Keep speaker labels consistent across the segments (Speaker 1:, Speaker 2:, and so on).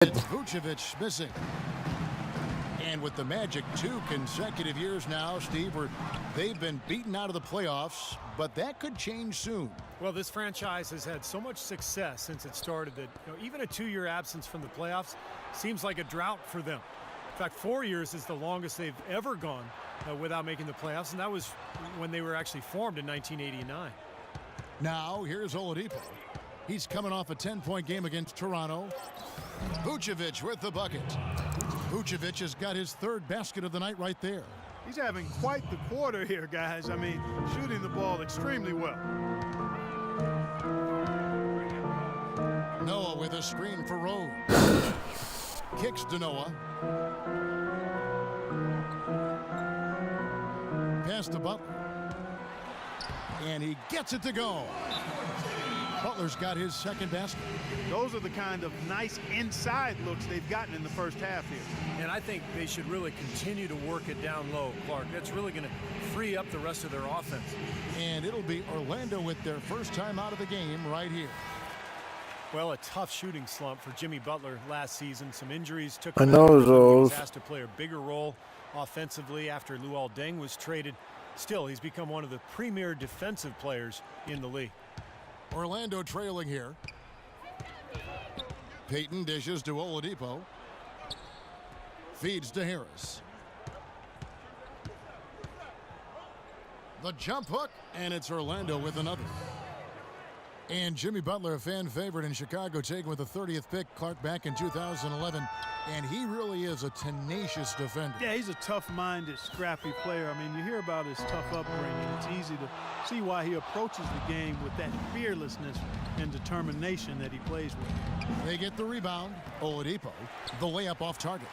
Speaker 1: Vucevic missing. And with the Magic 2 consecutive years now, Steve, where they've been beaten out of the playoffs, but that could change soon.
Speaker 2: Well, this franchise has had so much success since it started that even a 2-year absence from the playoffs seems like a drought for them. In fact, 4 years is the longest they've ever gone without making the playoffs, and that was when they were actually formed in 1989.
Speaker 1: Now, here's Oladipo. He's coming off a 10-point game against Toronto. Vucevic with the bucket. Vucevic has got his third basket of the night right there.
Speaker 3: He's having quite the quarter here, guys. I mean, shooting the ball extremely well.
Speaker 1: Noah with a screen for Rose. Kicks to Noah. Pass to Butler. And he gets it to go. Butler's got his second basket.
Speaker 3: Those are the kind of nice inside looks they've gotten in the first half here.
Speaker 2: And I think they should really continue to work it down low, Clark. That's really going to free up the rest of their offense.
Speaker 1: And it'll be Orlando with their first time out of the game right here.
Speaker 2: Well, a tough shooting slump for Jimmy Butler last season. Some injuries took
Speaker 4: I know
Speaker 2: him. He
Speaker 4: those.
Speaker 2: was asked to play a bigger role offensively after Luol Deng was traded. Still, he's become one of the premier defensive players in the league.
Speaker 1: Orlando trailing here. Payton dishes to Oladipo. Feeds to Harris. The jump hook, and it's Orlando with another. And Jimmy Butler, a fan favorite in Chicago, taken with the 30th pick, Clark, back in 2011. And he really is a tenacious defender.
Speaker 3: Yeah, he's a tough-minded, scrappy player. I mean, you hear about his tough upbringing. It's easy to see why he approaches the game with that fearlessness and determination that he plays with.
Speaker 1: They get the rebound. Oladipo, the layup off target.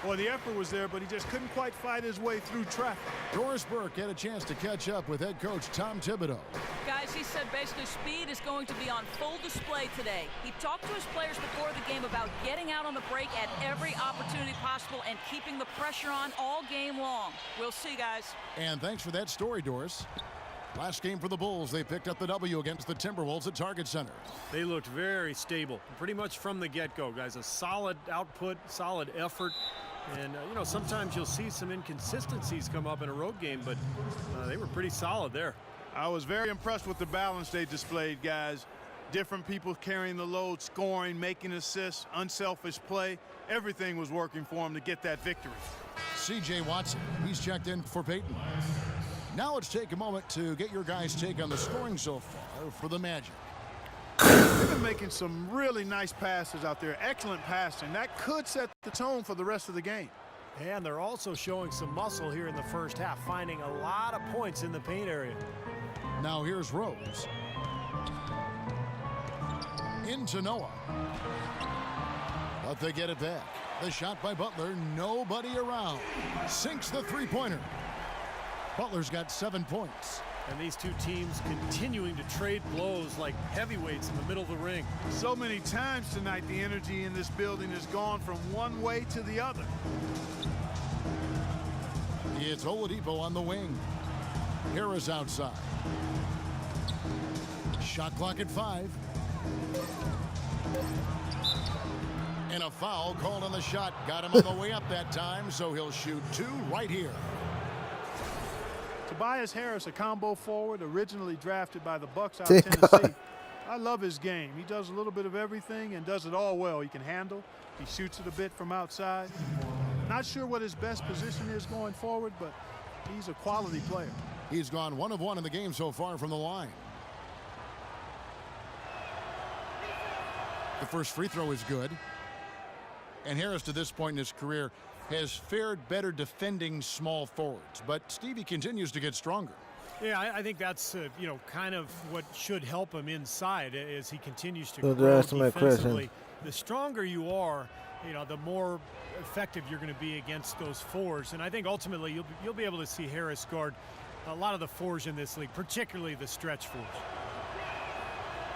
Speaker 3: Well, the effort was there, but he just couldn't quite fight his way through traffic.
Speaker 1: Doris Burke had a chance to catch up with head coach Tom Thibodeau.
Speaker 5: Guys, he said basically speed is going to be on full display today. He talked to his players before the game about getting out on the break at every opportunity possible and keeping the pressure on all game long. We'll see, guys.
Speaker 1: And thanks for that story, Doris. Last game for the Bulls, they picked up the W against the Timberwolves at Target Center.
Speaker 2: They looked very stable, pretty much from the get-go, guys. A solid output, solid effort. And, sometimes you'll see some inconsistencies come up in a road game, but they were pretty solid there.
Speaker 3: I was very impressed with the balance they displayed, guys. Different people carrying the load, scoring, making assists, unselfish play. Everything was working for them to get that victory.
Speaker 1: C.J. Watson, he's checked in for Payton. Now let's take a moment to get your guys' take on the scoring so far for the Magic.
Speaker 3: They've been making some really nice passes out there. Excellent passing. That could set the tone for the rest of the game.
Speaker 2: And they're also showing some muscle here in the first half, finding a lot of points in the paint area.
Speaker 1: Now here's Rose. Into Noah. But they get it back. The shot by Butler, nobody around. Sinks the three-pointer. Butler's got 7 points.
Speaker 2: And these two teams continuing to trade blows like heavyweights in the middle of the ring.
Speaker 3: So many times tonight, the energy in this building has gone from one way to the other.
Speaker 1: It's Oladipo on the wing. Harris outside. Shot clock at 5. And a foul called on the shot. Got him on the way up that time, so he'll shoot 2 right here.
Speaker 3: Tobias Harris, a combo forward, originally drafted by the Bucks out of Tennessee. I love his game. He does a little bit of everything and does it all well. He can handle. He shoots it a bit from outside. Not sure what his best position is going forward, but he's a quality player.
Speaker 1: He's gone 1 of 1 in the game so far from the line. The first free throw is good. And Harris, to this point in his career, has fared better defending small forwards. But Stevie continues to get stronger.
Speaker 2: Yeah, I think that's, kind of what should help him inside as he continues to
Speaker 4: So
Speaker 2: grow
Speaker 4: that's my
Speaker 2: defensively. The stronger you are, the more effective you're going to be against those fours. And I think ultimately you'll be able to see Harris guard a lot of the fours in this league, particularly the stretch fours.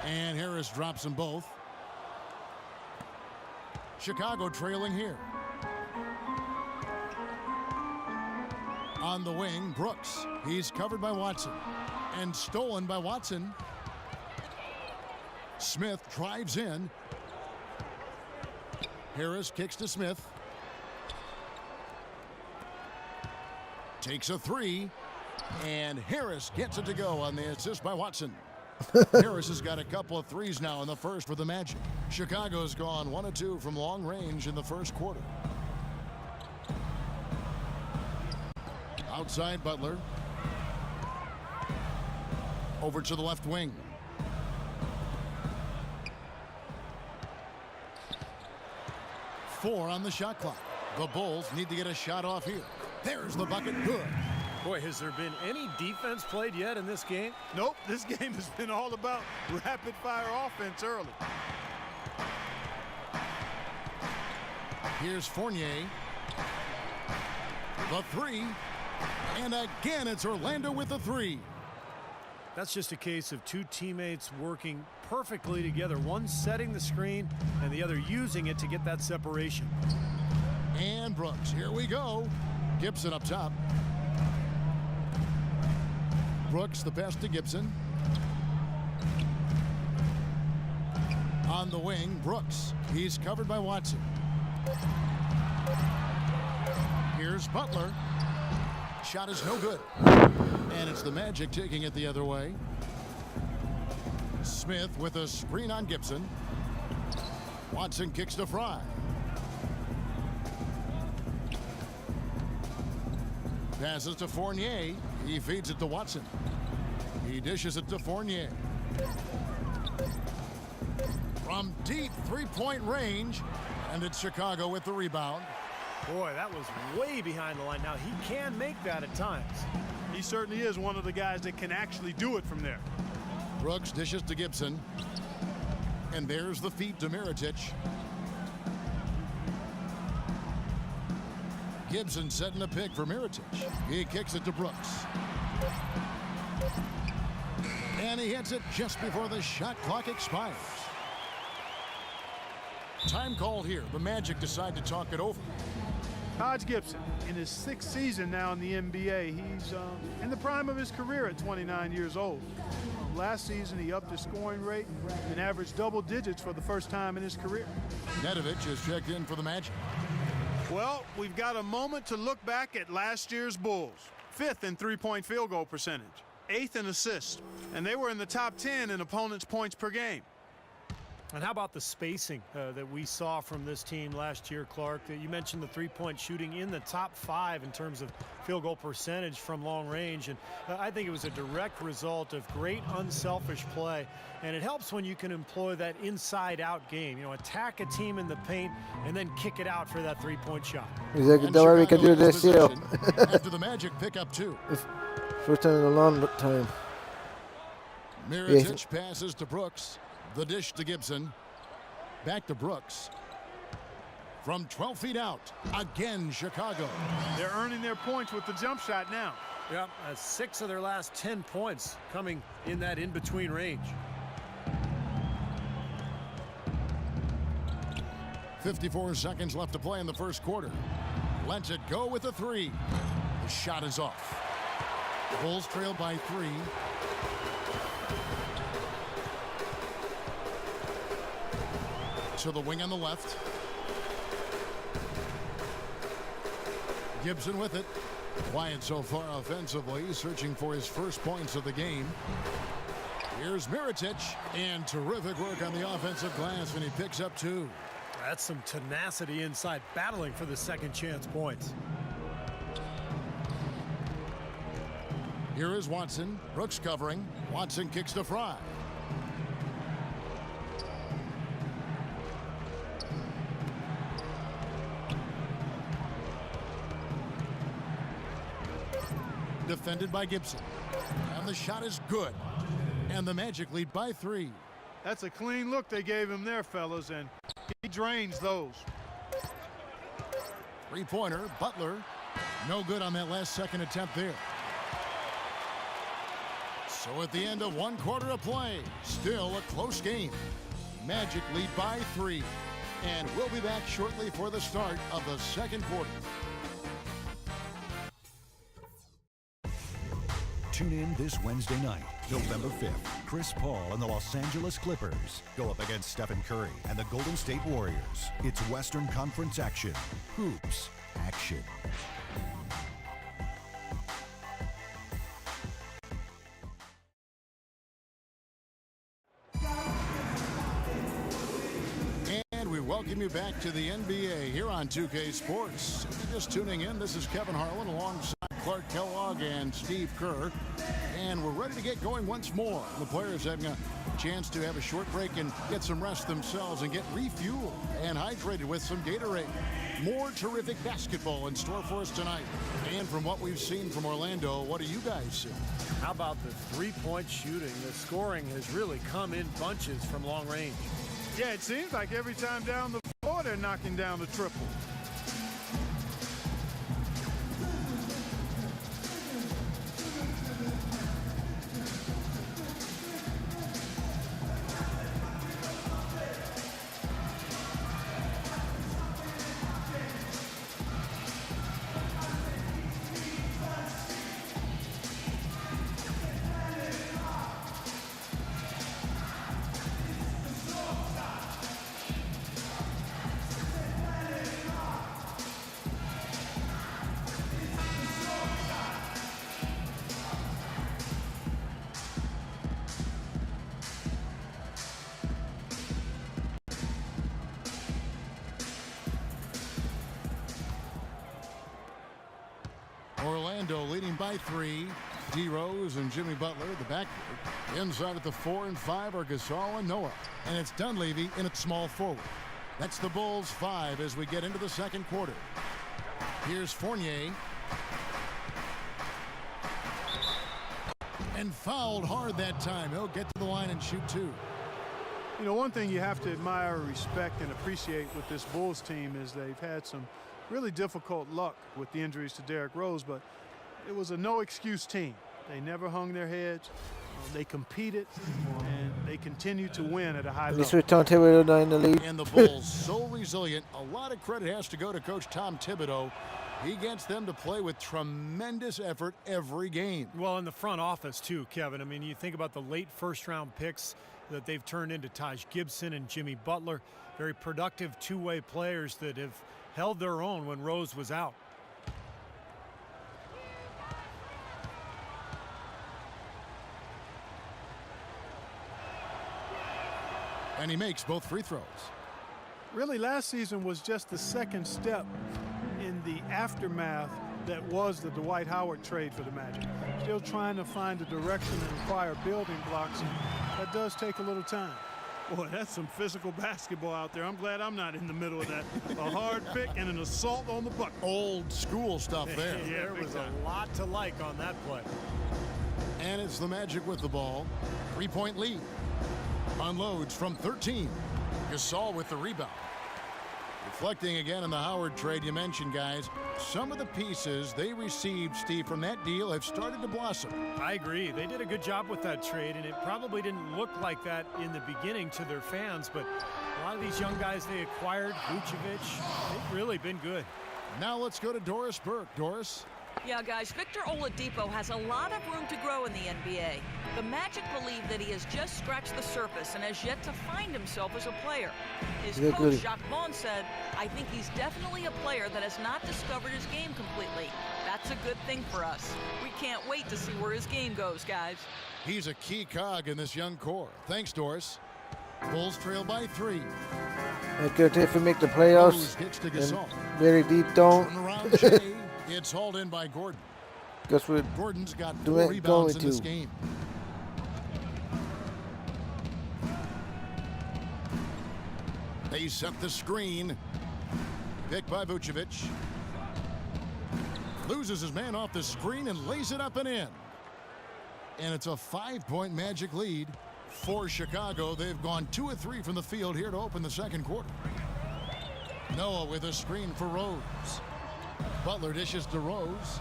Speaker 1: And Harris drops them both. Chicago trailing here. On the wing, Brooks. He's covered by Watson. And stolen by Watson. Smith drives in. Harris kicks to Smith. Takes a three. And Harris gets it to go on the assist by Watson. Harris has got a couple of threes now in the first for the Magic. Chicago's gone 1 of 2 from long range in the first quarter. Outside Butler. Over to the left wing. Four on the shot clock. The Bulls need to get a shot off here. There's the bucket. Good.
Speaker 2: Boy, has there been any defense played yet in this game?
Speaker 3: Nope, this game has been all about rapid-fire offense early.
Speaker 1: Here's Fournier. The three. And again, it's Orlando with the three.
Speaker 2: That's just a case of two teammates working perfectly together. One setting the screen and the other using it to get that separation.
Speaker 1: And Brooks, here we go. Gibson up top. Brooks, the pass to Gibson. On the wing, Brooks. He's covered by Watson. Here's Butler. Shot is no good. And it's the Magic taking it the other way. Smith with a screen on Gibson. Watson kicks to Fry. Passes to Fournier. He feeds it to Watson. He dishes it to Fournier. From deep three-point range. And it's Chicago with the rebound.
Speaker 2: Boy, that was way behind the line. Now, he can make that at times.
Speaker 3: He certainly is one of the guys that can actually do it from there.
Speaker 1: Brooks dishes to Gibson. And there's the feed to Mirotic. Gibson setting a pick for Mirotic. He kicks it to Brooks. And he hits it just before the shot clock expires. Time called here. The Magic decide to talk it over.
Speaker 3: Taj Gibson, in his 6th season now in the NBA, he's in the prime of his career at 29 years old. Last season, he upped his scoring rate and averaged double digits for the first time in his career.
Speaker 1: Nedovic has checked in for the Magic.
Speaker 3: Well, we've got a moment to look back at last year's Bulls. 5th in three-point field goal percentage, 8th in assists, and they were in the top 10 in opponents' points per game.
Speaker 2: And how about the spacing that we saw from this team last year, Clark? You mentioned the three-point shooting in the top 5 in terms of field goal percentage from long range. And I think it was a direct result of great unselfish play. And it helps when you can employ that inside-out game. You know, attack a team in the paint and then kick it out for that three-point shot.
Speaker 4: Exactly. Don't worry, we can do this too.
Speaker 1: After the Magic pick up 2.
Speaker 4: First time in a long time.
Speaker 1: Mirotic passes to Brooks. The dish to Gibson. Back to Brooks. From 12 feet out. Again, Chicago.
Speaker 3: They're earning their points with the jump shot now.
Speaker 2: Yeah, 6 of their last 10 points coming in that in-between range.
Speaker 1: 54 seconds left to play in the first quarter. Lets it go with a 3. The shot is off. Bulls trail by 3. To the wing on the left. Gibson with it. Quiet so far offensively, searching for his first points of the game. Here's Mirotic, and terrific work on the offensive glass, and he picks up 2.
Speaker 2: That's some tenacity inside, battling for the second chance points.
Speaker 1: Here is Watson. Brooks covering. Watson kicks to Fry. Defended by Gibson. And the shot is good. And the Magic lead by 3.
Speaker 3: That's a clean look they gave him there, fellas, and he drains those.
Speaker 1: Three-pointer, Butler. No good on that last second attempt there. So at the end of 1 quarter of play, still a close game. Magic lead by 3. And we'll be back shortly for the start of the second quarter.
Speaker 6: Tune in this Wednesday night, November 5th, Chris Paul and the Los Angeles Clippers go up against Stephen Curry and the Golden State Warriors. It's Western Conference action. Hoops action.
Speaker 1: And we welcome you back to the NBA here on 2K Sports. If you're just tuning in, this is Kevin Harlan alongside Clark Kellogg and Steve Kerr. And we're ready to get going once more. The players having a chance to have a short break and get some rest themselves and get refueled and hydrated with some Gatorade. More terrific basketball in store for us tonight. And from what we've seen from Orlando, what do you guys see?
Speaker 2: How about the three-point shooting? The scoring has really come in bunches from long range.
Speaker 3: Yeah, it seems like every time down the floor they're knocking down the triple.
Speaker 1: Orlando leading by 3. D. Rose and Jimmy Butler, the backcourt. Inside at the 4 and 5 are Gasol and Noah. And it's Dunleavy in at small forward. That's the Bulls 5 as we get into the second quarter. Here's Fournier. And fouled hard that time. He'll get to the line and shoot 2.
Speaker 3: You know, one thing you have to admire, respect, and appreciate with this Bulls team is they've had some really difficult luck with the injuries to Derrick Rose, but it was a no-excuse team. They never hung their heads. They competed, and they continue to win at a high
Speaker 4: At
Speaker 3: level.
Speaker 4: least we're Tom Thibodeau now in the lead.
Speaker 1: And the Bulls so resilient. A lot of credit has to go to Coach Tom Thibodeau. He gets them to play with tremendous effort every game.
Speaker 2: Well, in the front office, too, Kevin. I mean, you think about the late first-round picks that they've turned into Taj Gibson and Jimmy Butler. Very productive two-way players that have held their own when Rose was out.
Speaker 1: And he makes both free throws.
Speaker 3: Really, last season was just the second step in the aftermath that was the Dwight Howard trade for the Magic. Still trying to find a direction and acquire building blocks, and that does take a little time. Boy, that's some physical basketball out there. I'm glad I'm not in the middle of that. A hard pick and an assault on the bucket.
Speaker 1: Old school stuff there.
Speaker 2: Yeah, there was a lot to like on that play.
Speaker 1: And it's the Magic with the ball. 3-point lead. Unloads from 13. Gasol with the rebound. Reflecting again on the Howard trade you mentioned, guys, some of the pieces they received, Steve, from that deal have started to blossom.
Speaker 2: I agree. They did a good job with that trade, and it probably didn't look like that in the beginning to their fans, but a lot of these young guys they acquired, Vucevic, they've really been good.
Speaker 1: Now let's go to Doris Burke. Doris?
Speaker 5: Yeah, guys, Victor Oladipo has a lot of room to grow in the NBA. The Magic believe that he has just scratched the surface and has yet to find himself as a player. His coach, Jacques Vaughn, said, "I think he's definitely a player that has not discovered his game completely. That's a good thing for us. We can't wait to see where his game goes, guys."
Speaker 1: He's a key cog in this young core. Thanks, Doris. Bulls trail by 3.
Speaker 4: Good if we make the playoffs.
Speaker 1: Kicks to Gasol.
Speaker 4: Very deep down.
Speaker 1: Turn around, Shea. It's hauled in by Gordon.
Speaker 4: Guess we're
Speaker 1: Gordon's got 4 rebounds in this game. They set the screen. Picked by Vucevic. Loses his man off the screen and lays it up and in. And it's a 5-point Magic lead for Chicago. They've gone 2 of 3 from the field here to open the second quarter. Noah with a screen for Rose. Butler dishes to Rose.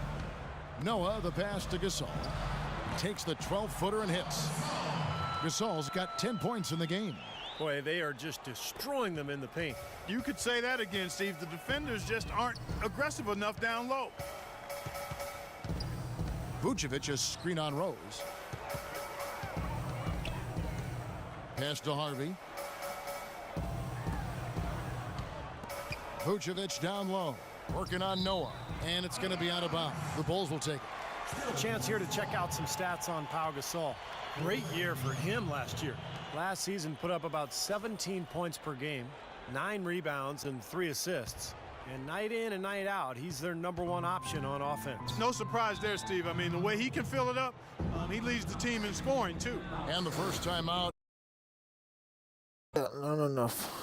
Speaker 1: Noah, the pass to Gasol. Takes the 12-footer and hits. Gasol's got 10 points in the game.
Speaker 2: Boy, they are just destroying them in the paint.
Speaker 3: You could say that again, Steve. The defenders just aren't aggressive enough down low.
Speaker 1: Vucevic, a screen on Rose. Pass to Harvey. Vucevic down low, working on Noah, and it's going to be out of bounds. The Bulls will take it.
Speaker 2: A chance here to check out some stats on Pau Gasol. Great year for him last year. Last season put up about 17 points per game, 9 rebounds, and 3 assists. And night in and night out, he's their #1 option on offense.
Speaker 3: No surprise there, Steve. I mean, the way he can fill it up, he leads the team in scoring, too.
Speaker 1: And the first time out.
Speaker 4: Not enough.